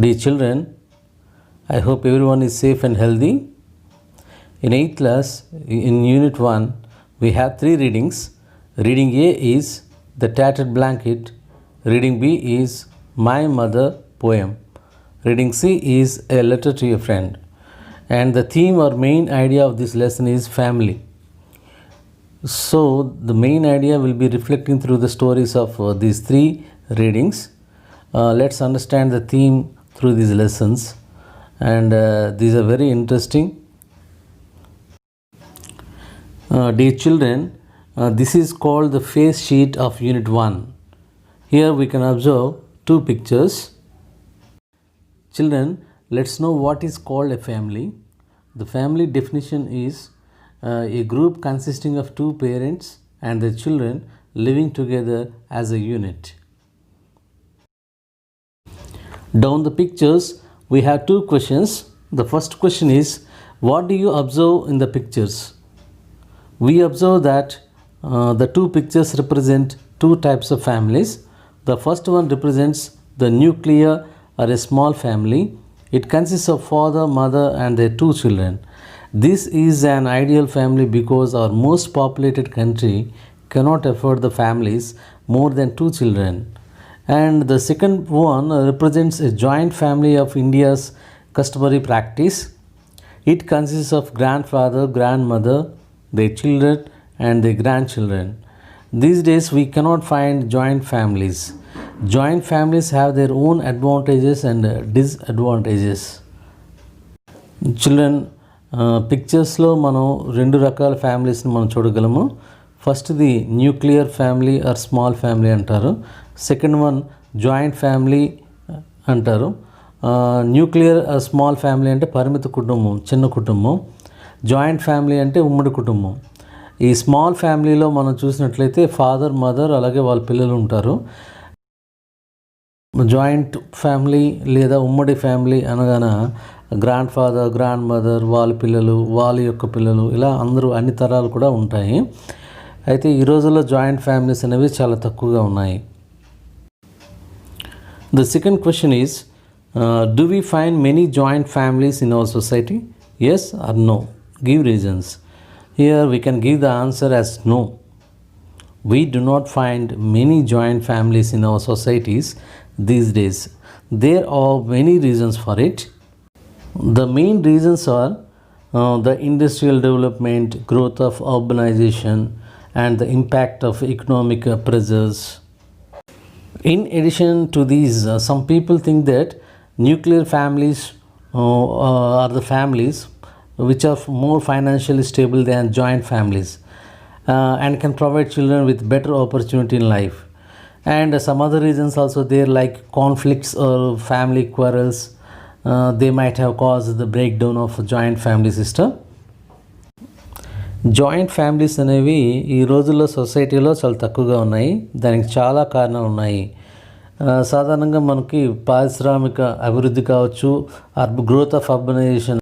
Dear children, I hope everyone is safe and healthy. In 8th class, in Unit 1, we have 3 readings. Reading A is The Tattered Blanket. Reading B is My Mother poem. Reading C is A Letter to a Friend. And the theme or main idea of this lesson is family. So, the main idea will be reflecting through the stories of these 3 readings. Let's understand the theme through these lessons, and these are very interesting. Dear children, this is called the face sheet of Unit 1. Here we can observe 2 pictures. Children, let's know what is called a family. The family definition is a group consisting of 2 parents and their children living together as a unit. Down the pictures, we have 2 questions. The first question is, what do you observe in the pictures? We observe that the 2 pictures represent 2 types of families. The first one represents the nuclear or a small family. It consists of father, mother and their 2 children. This is an ideal family because our most populated country cannot afford the families more than 2 children. And the second one represents a joint family of India's customary practice. It consists of grandfather, grandmother, their children and their grandchildren. These days we cannot find joint families. Joint families have their own advantages and disadvantages. Children, పిక్చర్స్లో మనం 2 రకాల ఫ్యామిలీస్ని మనం చూడగలము. ఫస్ట్ది nuclear family or small family అంటారు. Second one joint family అంటారు. Nuclear small family అంటే పరిమిత కుటుంబం, చిన్న కుటుంబం. జాయింట్ ఫ్యామిలీ అంటే ఉమ్మడి కుటుంబం. ఈ స్మాల్ ఫ్యామిలీలో మనం చూసినట్లయితే ఫాదర్, మదర్ అలాగే వాళ్ళ పిల్లలు ఉంటారు. జాయింట్ ఫ్యామిలీ లేదా ఉమ్మడి family అనగాన grand father, grand mother, వాళ్ళ పిల్లలు, వాళ్ళ యొక్క పిల్లలు, ఇలా అందరూ అన్ని తరాలు కూడా ఉంటాయి. అయితే ఈ రోజుల్లో జాయింట్ ఫ్యామిలీస్ అనేవి చాలా తక్కువగా ఉన్నాయి. The second question is, do we find many joint families in our society? Yes or no? Give reasons. Here we can give the answer as no. We do not find many joint families in our societies these days. There are many reasons for it. The main reasons are the industrial development, growth of urbanization, and the impact of economic pressures. In addition to these, some people think that nuclear families are the families which are more financially stable than joint families and can provide children with better opportunity in life. And some other reasons also there, like conflicts or family quarrels. They might have caused the breakdown of joint family system. Joint families అనేవి ఈ రోజుల్లో సొసైటీలో చాలా తక్కువగా ఉన్నాయి. దానికి చాలా కారణాలు ఉన్నాయి. సాధారణంగా మనకి పారిశ్రామిక అభివృద్ధి కావచ్చు, గ్రోత్ ఆఫ్ అర్బనైజేషన్,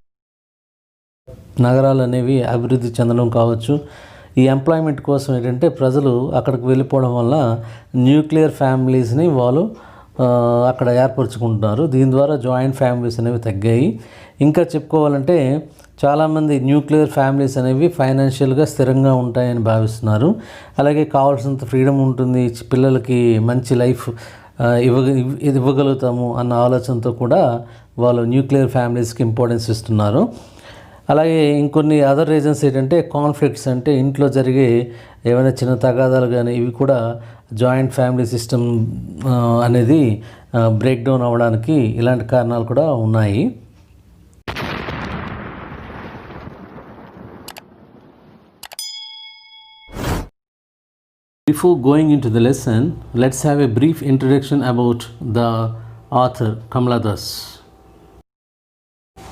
నగరాలు అనేవి అభివృద్ధి చెందడం కావచ్చు. ఈ ఎంప్లాయ్మెంట్ కోసం ఏంటంటే ప్రజలు అక్కడికి వెళ్ళిపోవడం వల్ల న్యూక్లియర్ ఫ్యామిలీస్ని వాళ్ళు అక్కడ ఏర్పరచుకుంటున్నారు. దీని ద్వారా జాయింట్ ఫ్యామిలీస్ అనేవి తగ్గాయి. ఇంకా చెప్పుకోవాలంటే చాలామంది న్యూక్లియర్ ఫ్యామిలీస్ అనేవి ఫైనాన్షియల్గా స్థిరంగా ఉంటాయని భావిస్తున్నారు. అలాగే కావాల్సినంత ఫ్రీడమ్ ఉంటుంది, పిల్లలకి మంచి లైఫ్ ఇవ్వగలుగుతాము అన్న ఆలోచనతో కూడా వాళ్ళు న్యూక్లియర్ ఫ్యామిలీస్కి ఇంపార్టెన్స్ ఇస్తున్నారు. అలాగే ఇంకొన్ని అదర్ రీజన్స్ ఏంటంటే కాన్ఫ్లిక్ట్స్, అంటే ఇంట్లో జరిగే ఏమైనా చిన్న తగాదాలు కానీ ఇవి కూడా జాయింట్ ఫ్యామిలీ సిస్టమ్ అనేది బ్రేక్ డౌన్ అవ్వడానికి ఇలాంటి కారణాలు కూడా ఉన్నాయి. Before going into the lesson, let's have a brief introduction about the author Kamala Das.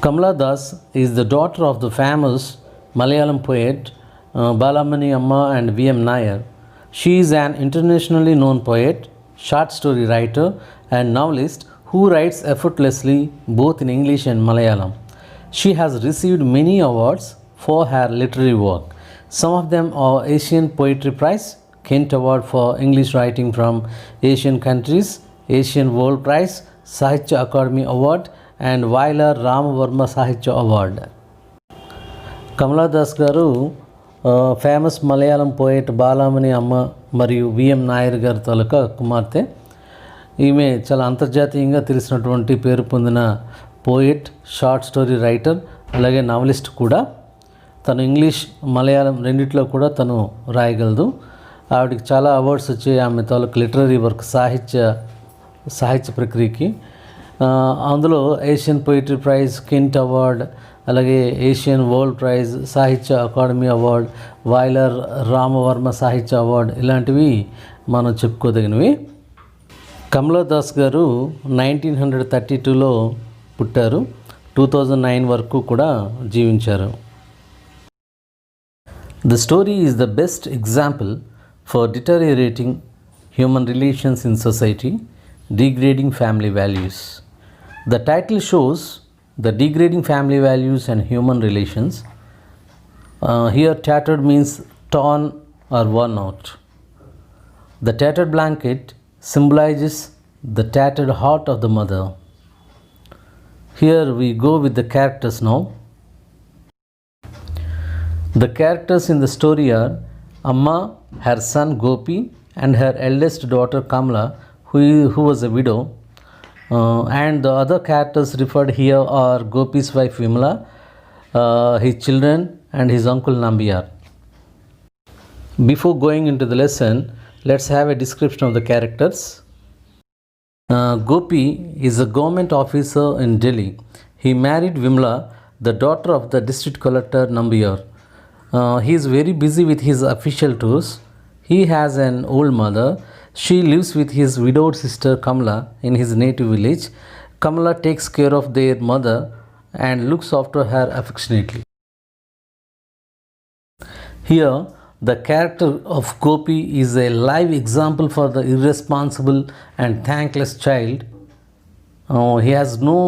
Kamala Das is the daughter of the famous Malayalam poet Balamani Amma and V.M. Nair. She is an internationally known poet, short story writer and novelist who writes effortlessly both in English and Malayalam. She has received many awards for her literary work. Some of them are Asian Poetry Prize, Kent Award for English Writing from Asian Countries, Asian World Prize, Sahitya Akademi Award and Vailar Ramavarma Sahitya Award. కమలా దాస్ గారు famous Malayalam poet Balamani అమ్మ మరియు VM Nair గారి తాలూకా కుమార్తె. ఈమె చాలా అంతర్జాతీయంగా తెలిసినటువంటి పేరు పొందిన పోయెట్, షార్ట్ స్టోరీ రైటర్, అలాగే నావలిస్ట్ కూడా. తను ఇంగ్లీష్, మలయాళం రెండిట్లో కూడా తను రాయగలదు. ఆవిడకి చాలా అవార్డ్స్ వచ్చాయి ఆమె తాలూకు లిటరరీ వర్క్ సాహిత్య ప్రక్రియకి. అందులో ఏషియన్ పోయిటరీ ప్రైజ్, కింట్ అవార్డ్, అలాగే ఏషియన్ వరల్డ్ ప్రైజ్, సాహిత్య అకాడమీ అవార్డ్, వాయిలర్ రామవర్మ సాహిత్య అవార్డ్ ఇలాంటివి మనం చెప్పుకోదగినవి. కమలా దాస్ గారు 1932లో పుట్టారు. 2009 వరకు కూడా జీవించారు. The story is the best example for deteriorating human relations in society, degrading family values. The title shows the degrading family values and human relations. Here tattered means torn or worn out. The tattered blanket symbolizes the tattered heart of the mother. Here we go with the characters now. The characters in the story are Amma, her son Gopi, and her eldest daughter Kamala, who was a widow. And the other characters referred here are Gopi's wife Vimala, his children, and his uncle Nambiyar. Before going into the lesson, let's have a description of the characters. Gopi is a government officer in Delhi. He married Vimala, the daughter of the district collector Nambiyar. He is very busy with his official tours. He has an old mother. She lives with his widowed sister Kamala in his native village. Kamala takes care of their mother and looks after her affectionately. Here, the character of Gopi is a live example for the irresponsible and thankless child. He has no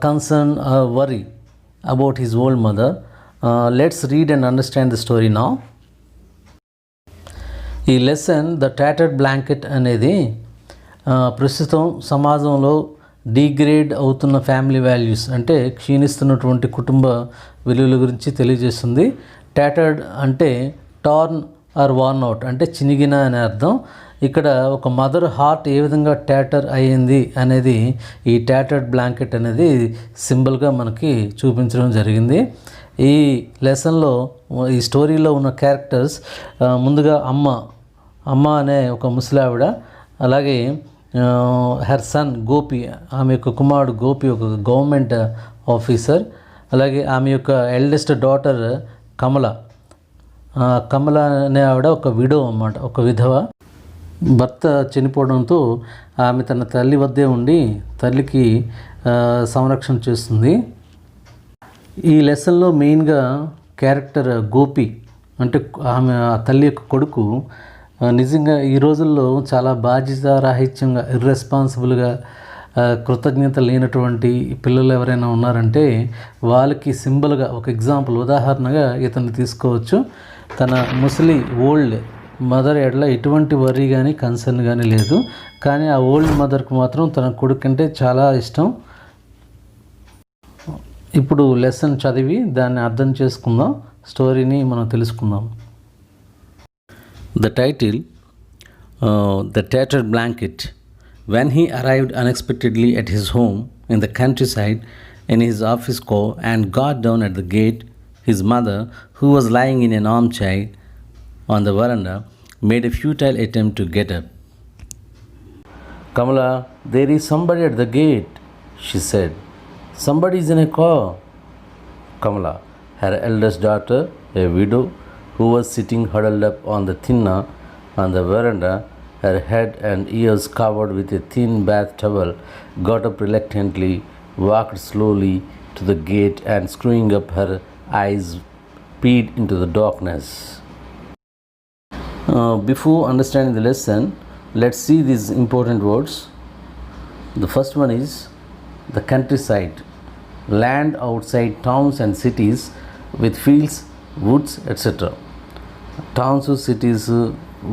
concern or worry about his old mother. Let's read and understand the story now. ఈ lesson the టాటర్డ్ blanket అనేది ప్రస్తుతం సమాజంలో degrade అవుతున్న family values అంటే క్షీణిస్తున్నటువంటి కుటుంబ విలువల గురించి తెలియజేస్తుంది. టాటర్డ్ అంటే టార్న్ ఆర్ వార్న్ అవుట్ అంటే చినిగిన అనే అర్థం. ఇక్కడ ఒక మదర్ హార్ట్ ఏ విధంగా టాటర్ అయ్యింది అనేది ఈ టాటర్డ్ బ్లాంకెట్ అనేది సింబల్గా మనకి చూపించడం జరిగింది. ఈ లెసన్లో ఈ స్టోరీలో ఉన్న క్యారెక్టర్స్ ముందుగా అమ్మ అనే ఒక ముసలావిడ, అలాగే హర్ సన్ గోపి, ఆమె యొక్క కుమారుడు గోపి ఒక గవర్నమెంట్ ఆఫీసర్, అలాగే ఆమె యొక్క ఎల్డెస్ట్ డాటర్ కమల అనే ఆవిడ ఒక విడో అన్నమాట, ఒక విధవ. భర్త చనిపోవడంతో ఆమె తన తల్లి వద్దే ఉండి తల్లికి సంరక్షణ చేస్తుంది. ఈ లెసన్లో మెయిన్గా క్యారెక్టర్ గోపి అంటే ఆమె తల్లి యొక్క కొడుకు నిజంగా ఈ రోజుల్లో చాలా బాధ్యతారాహిత్యంగా, ఇర్రెస్పాన్సిబుల్గా, కృతజ్ఞత లేనటువంటి పిల్లలు ఎవరైనా ఉన్నారంటే వాళ్ళకి సింబల్గా ఒక ఎగ్జాంపుల్, ఉదాహరణగా ఇతన్ని తీసుకోవచ్చు. తన ముసలి ఓల్డ్ మదర్ ఎడల ఎటువంటి వర్రీ కానీ కన్సర్న్ కానీ లేదు, కానీ ఆ ఓల్డ్ మదర్కి మాత్రం తన కొడుకు అంటే చాలా ఇష్టం. ఇప్పుడు లెసన్ చదివి దాన్ని అర్థం చేసుకుందాం, స్టోరీని మనం తెలుసుకుందాం. The title, The Tattered Blanket. When he arrived unexpectedly at his home in the countryside in his office car and got down at the gate, his mother, who was lying in an armchair on the veranda, made a futile attempt to get up. Kamala, there is somebody at the gate, she said. Somebody is in a car. Kamala, her eldest daughter, a widow, who was sitting huddled up on the thinna on the veranda, her head and ears covered with a thin bath towel, got up reluctantly, walked slowly to the gate and screwing up her eyes, peered into the darkness. Before understanding the lesson, let's see these important words. The first one is the countryside, land outside towns and cities with fields, woods, etc. Towns, cities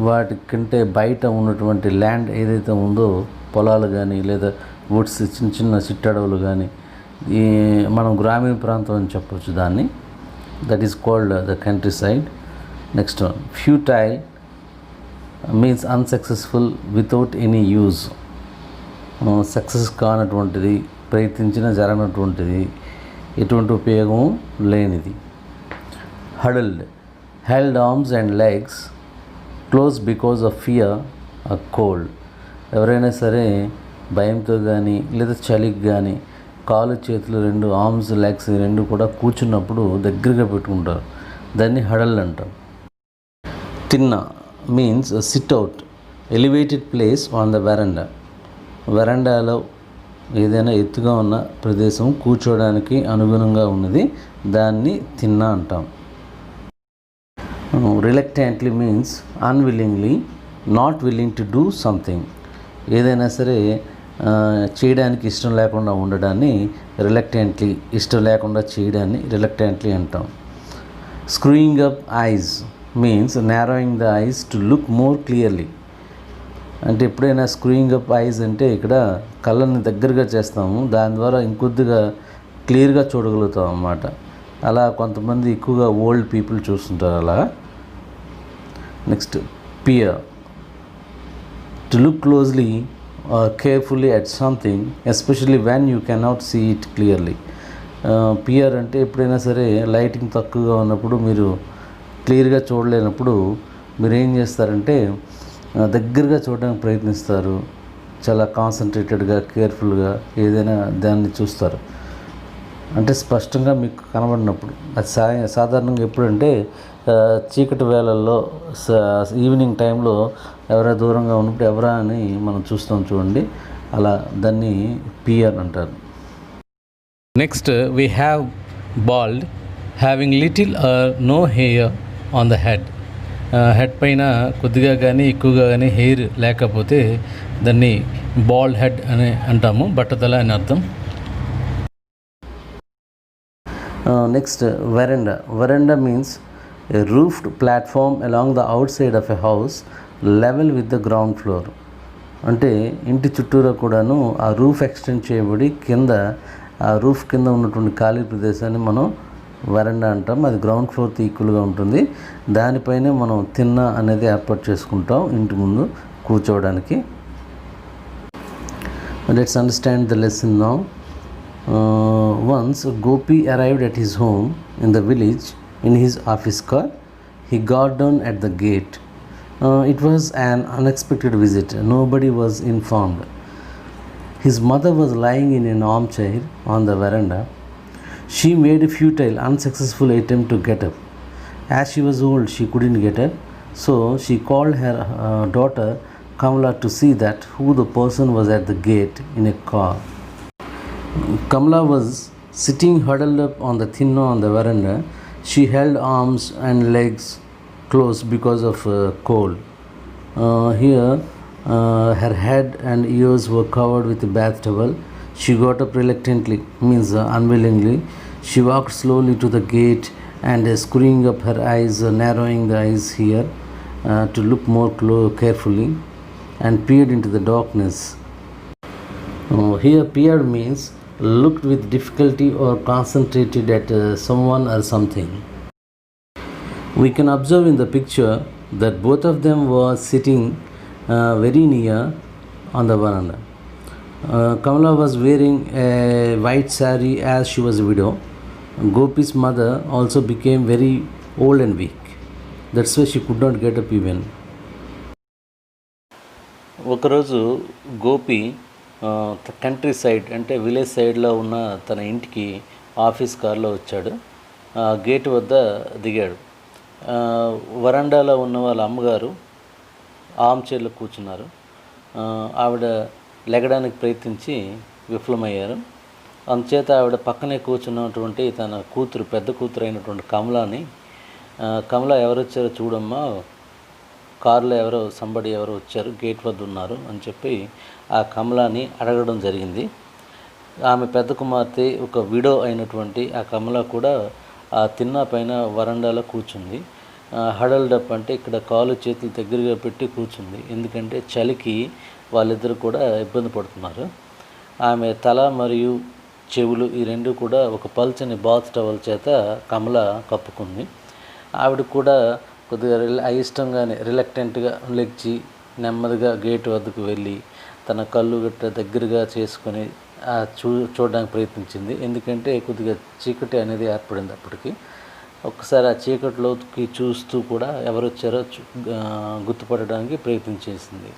వాటి కంటే బయట ఉన్నటువంటి land ఏదైతే ఉందో, పొలాలు కానీ లేదా Woods చిన్న చిన్న చిట్టడవులు కానీ ఈ మనం గ్రామీణ ప్రాంతం అని చెప్పొచ్చు దాన్ని. That is called the country side. Next one, futile means unsuccessful without any use. Success కానటువంటిది, ప్రయత్నించిన జరగనటువంటిది, ఎటువంటి ఉపయోగం లేనిది. Huddled, held arms and legs close because of fear or cold. ఎవరైనా సరే భయంతో కానీ లేదా చలికి కానీ కాలు చేతులు రెండు, ఆర్మ్స్ లెగ్స్ రెండు కూడా కూర్చున్నప్పుడు దగ్గరగా పెట్టుకుంటారు. దాన్ని హడల్ అంటాం. Thinnai means sit out, elevated place on the veranda. వెరండాలో ఏదైనా ఎత్తుగా ఉన్న ప్రదేశం కూర్చోవడానికి అనుగుణంగా ఉన్నది, దాన్ని తిన్నా అంటాం. Reluctantly means unwillingly, not willing to do something. ఏదైనా సరే చేయడానికి ఇష్టం లేకుండా ఉండడాన్ని రిలక్టెంట్లీ, ఇష్టం లేకుండా చేయడాన్ని రిలక్టెంట్లీ అంటాం. Screwing up ice means narrowing the ice to look more clearly. అంటే ఎప్పుడైనా స్క్రూయింగ్ అప్ ఐస్ అంటే ఇక్కడ కళ్ళని దగ్గరగా చేస్తాము, దాని ద్వారా ఇంకొద్దిగా క్లియర్గా చూడగలుగుతాం అన్నమాట. అలా కొంతమంది ఎక్కువగా ఓల్డ్ పీపుల్ చూస్తుంటారు అలా. Next peer, to look closely or carefully at something especially when you cannot see it clearly. Peer అంటే ఎప్పుడైనా సరే లైటింగ్ తక్కువగా ఉన్నప్పుడు, మీరు క్లియర్గా చూడలేనప్పుడు మీరు ఏం చేస్తారంటే దగ్గరగా చూడడానికి ప్రయత్నిస్తారు. చాలా కాన్సన్ట్రేటెడ్గా, కేర్ఫుల్గా ఏదైనా దాన్ని చూస్తారు. అంటే స్పష్టంగా మీకు కనబడినప్పుడు. అది సాధారణంగా ఎప్పుడంటే చీకటి వేళల్లో, ఈవినింగ్ టైంలో ఎవరైనా దూరంగా ఉన్నప్పుడు ఎవరా అని మనం చూస్తాం చూడండి, అలా దాన్ని పియర్ అంటారు. Next we have bald, having little or no hair on the head. Head పైన కొద్దిగా కానీ ఎక్కువగా కానీ హెయిర్ లేకపోతే దాన్ని బాల్డ్ హెడ్ అని అంటాము, బట్టతల అని అర్థం. Next veranda. Veranda means a roofed platform along the outside of a house level with the ground floor. అంటే ఇంటి చుట్టూరా కూడాను ఆ రూఫ్ ఎక్స్టెండ్ చేయబడి కింద, ఆ రూఫ్ కింద ఉన్నటువంటి ఖాళీ ప్రదేశాన్ని మనం వెరండా అంటాం. అది గ్రౌండ్ ఫ్లోర్తో ఈక్వల్గా ఉంటుంది. దానిపైనే మనం తిన్నా అనేది ఏర్పాటు చేసుకుంటాం ఇంటి ముందు కూర్చోవడానికి. Let's understand the lesson now. Once Gopi arrived at his home in the village in his office car. He got down at the gate. It was an unexpected visit. Nobody was informed. His mother was lying in an armchair on the veranda. She made a futile, unsuccessful attempt to get up. As she was old, she couldn't get up, so she called her daughter Kamala to see that who the person was at the gate in a car. Kamala was sitting huddled up on the thinna on the veranda. She held arms and legs closed because of cold. Here, her head and ears were covered with a bath towel. She got up reluctantly, means unwillingly. She walked slowly to the gate and screwing up her eyes, narrowing the eyes here to look more carefully, and peered into the darkness. Here, peered means looked with difficulty or concentrated at someone or something. We can observe in the picture that both of them were sitting very near on the veranda. Kamala was wearing a white saree as she was a widow. Gopi's mother also became very old and weak. That's why she could not get up even. ఒకరోజు Gopi country side అంటే village సైడ్లో ఉన్న తన ఇంటికి office కార్లో వచ్చాడు. Gate వద్ద దిగాడు. వరండాలో ఉన్న వాళ్ళ అమ్మగారు ఆర్మ్ చైర్లో కూర్చున్నారు. ఆవిడ లెగడానికి ప్రయత్నించి విఫలమయ్యారు. అందుచేత ఆవిడ పక్కనే కూర్చున్నటువంటి తన కూతురు, పెద్ద కూతురు అయినటువంటి కమల ఎవరు వచ్చారో చూడమ్మా, కారులో ఎవరో వచ్చారు, గేట్ వద్ద ఉన్నారు అని చెప్పి ఆ కమలాని అడగడం జరిగింది. ఆమె పెద్ద కుమార్తె, ఒక విడో అయినటువంటి ఆ కమల కూడా ఆ తిన్నా పైన వరండాలో కూర్చుంది. హడల్డ్ అప్ అంటే ఇక్కడ కాలు చేతులు దగ్గరగా పెట్టి కూర్చుంది. ఎందుకంటే చలికి వాళ్ళిద్దరు కూడా ఇబ్బంది పడుతున్నారు. ఆమె తల మరియు చెవులు ఈ రెండు కూడా ఒక పల్చని బాత్ టవల్ చేత కమల కప్పుకుంది. ఆవిడ కూడా కొద్దిగా అయిష్టంగానే రిలక్టెంట్గా లెగ్చి నెమ్మదిగా గేటు వద్దకు వెళ్ళి తన కళ్ళు గట్ట దగ్గరగా చేసుకొని చూడడానికి ప్రయత్నించింది. ఎందుకంటే కొద్దిగా చీకటి అనేది ఏర్పడింది అప్పటికి. ఒక్కసారి ఆ చీకటిలోకి చూస్తూ కూడా ఎవరు వచ్చారో గుర్తుపట్టడానికి ప్రయత్నం చేసింది.